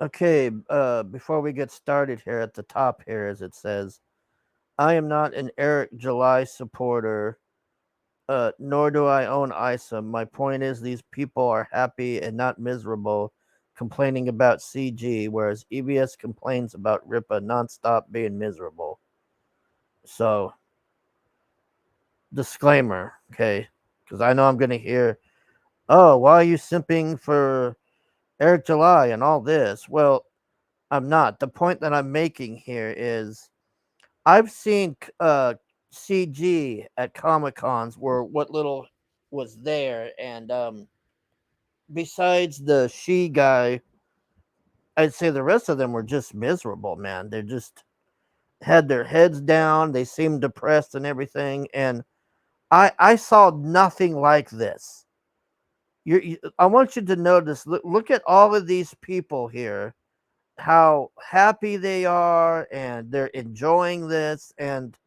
Okay, before we get started here at the top here, as it says, I am not an Eric July supporter, nor do I own ISOM. My point is, these people are happy and not miserable, complaining about CG, whereas EBS complains about Ripa nonstop being miserable. So, disclaimer, okay? Because I know I'm going to hear, oh, why are you simping for Eric July and all this? Well, I'm not. The point that I'm making here is I've seen CG at Comic Cons where what little was there, and besides the she guy, I'd say the rest of them were just miserable, man. They just had their heads down. They seemed depressed and everything, and I saw nothing like this. I want you to notice. Look at all of these people here, how happy they are, and they're enjoying this. And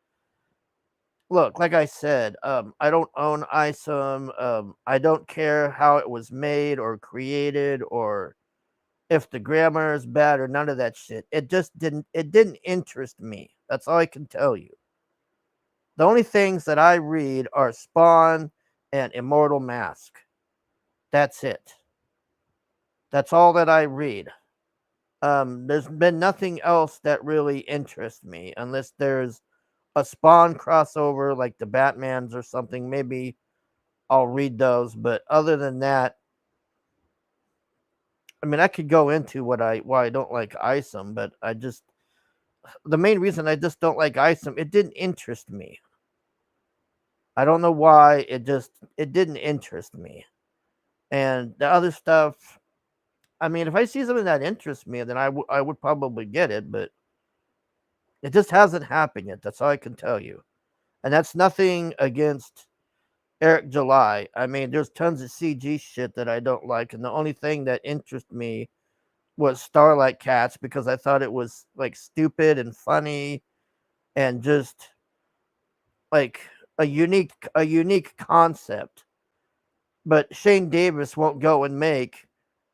look, like I said, I don't own ISOM. I don't care how it was made or created or if the grammar is bad or none of that shit. It didn't interest me. That's all I can tell you. The only things that I read are Spawn and Immortal Mask. That's it. That's all that I read. There's been nothing else that really interests me unless there's a Spawn crossover like the Batmans or something. Maybe I'll read those, but other than that, I mean, I could go into why I don't like Isom, but the main reason I just don't like Isom, it didn't interest me. I don't know why. It didn't interest me. And the other stuff, I mean, if I see something that interests me, then I would probably get it, but it just hasn't happened yet. That's all I can tell you. And that's nothing against Eric July. I mean, there's tons of CG shit that I don't like, and the only thing that interests me was Starlight Cats because I thought it was like stupid and funny and just like a unique concept. But Shane Davis won't go and make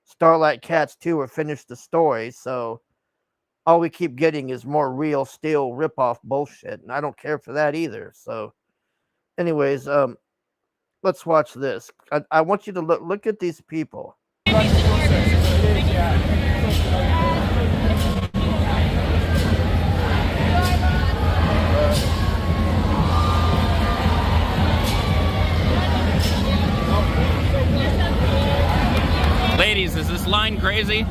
Starlight Cats 2 or finish the story, so all we keep getting is more real steel ripoff bullshit, and I don't care for that either. So, anyways, let's watch this. I want you to look at these people. Ladies, is this line crazy? No,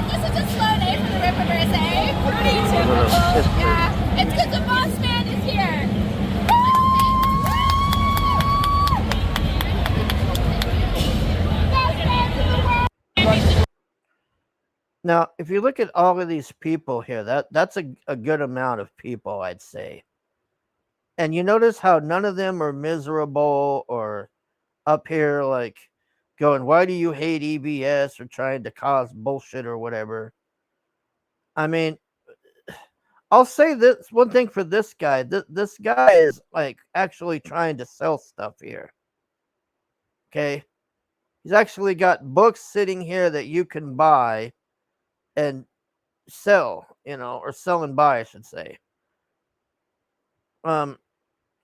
this is a slow day for the Rippaverse, eh? Pretty typical. Yeah, it's because the boss man is here. Best fans in the world. Now, if you look at all of these people here, that's a good amount of people, I'd say. And you notice how none of them are miserable or up here like going, "Why do you hate EBS?" or trying to cause bullshit or whatever. I mean, I'll say this one thing for this guy. This guy is like actually trying to sell stuff here. Okay, he's actually got books sitting here that you can buy and sell, or sell and buy, I should say. Um,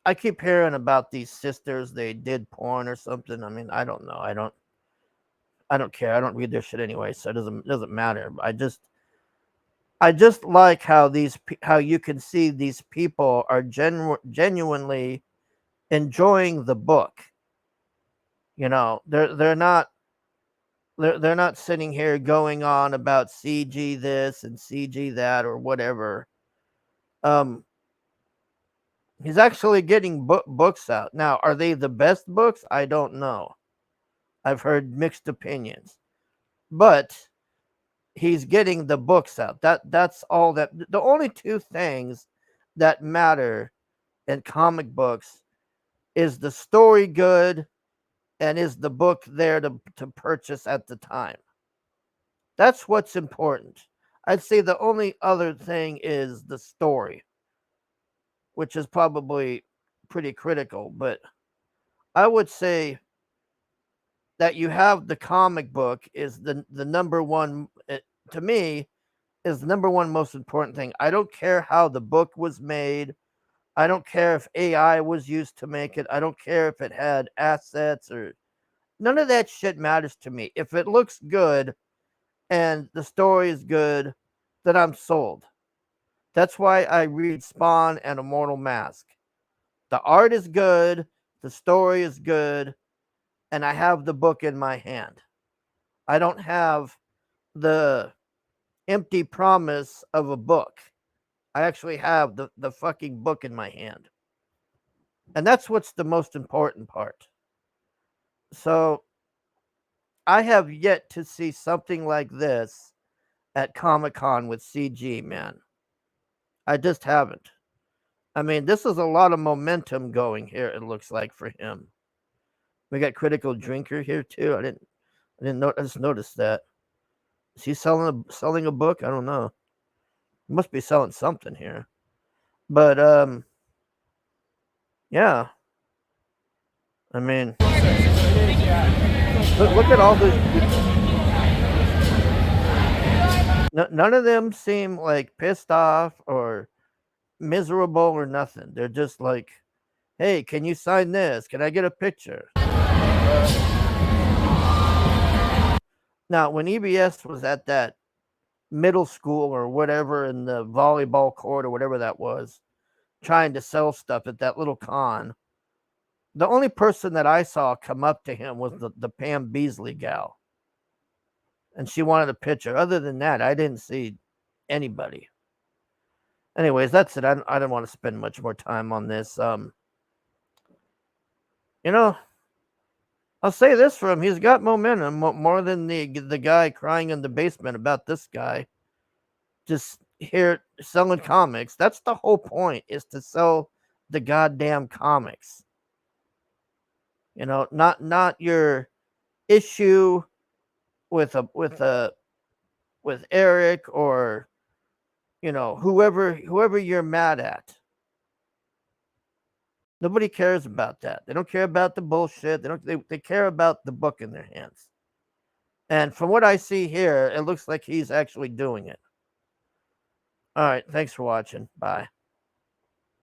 I keep hearing about these sisters. They did porn or something. I mean, I don't know. I don't care. I don't read their shit anyway, so it doesn't matter. I just like how you can see these people are genuinely enjoying the book. They're not sitting here going on about CG this and CG that or whatever. Um, he's actually getting books out now. Are they the best books? I don't know. I've heard mixed opinions, but he's getting the books out. That's all that. The only two things that matter in comic books is the story good and is the book there to purchase at the time. That's what's important. I'd say the only other thing is the story, which is probably pretty critical, but I would say that you have the comic book is the number one to me, is the number one most important thing. I don't care how the book was made. I don't care if AI was used to make it. I don't care if it had assets or none of that shit matters to me. If it looks good and the story is good, then I'm sold. That's why I read Spawn and Immortal Mask. The art is good, the story is good, and I have the book in my hand. I don't have the empty promise of a book. I actually have the fucking book in my hand. And that's what's the most important part. So I have yet to see something like this at Comic-Con with CG, man. I just haven't. I mean, this is a lot of momentum going here, it looks like, for him. We got Critical Drinker here too. I just noticed that. Is he selling a book? I don't know. He must be selling something here. But yeah. I mean, look at all those people. None of them seem like pissed off or miserable or nothing. They're just like, hey, can you sign this? Can I get a picture? Now, when EBS was at that middle school or whatever in the volleyball court or whatever that was, trying to sell stuff at that little con, the only person that I saw come up to him was the Pam Beasley gal. And she wanted a picture. Other than that, I didn't see anybody. Anyways, that's it. I don't want to spend much more time on this. You know, I'll say this for him. He's got momentum more than the guy crying in the basement about this guy just here selling comics. That's the whole point, is to sell the goddamn comics. You know, not your issue with Eric or, you know, whoever you're mad at. Nobody cares about that. They don't care about the bullshit. They care about the book in their hands. And from what I see here, it looks like he's actually doing it. All right, thanks for watching. Bye.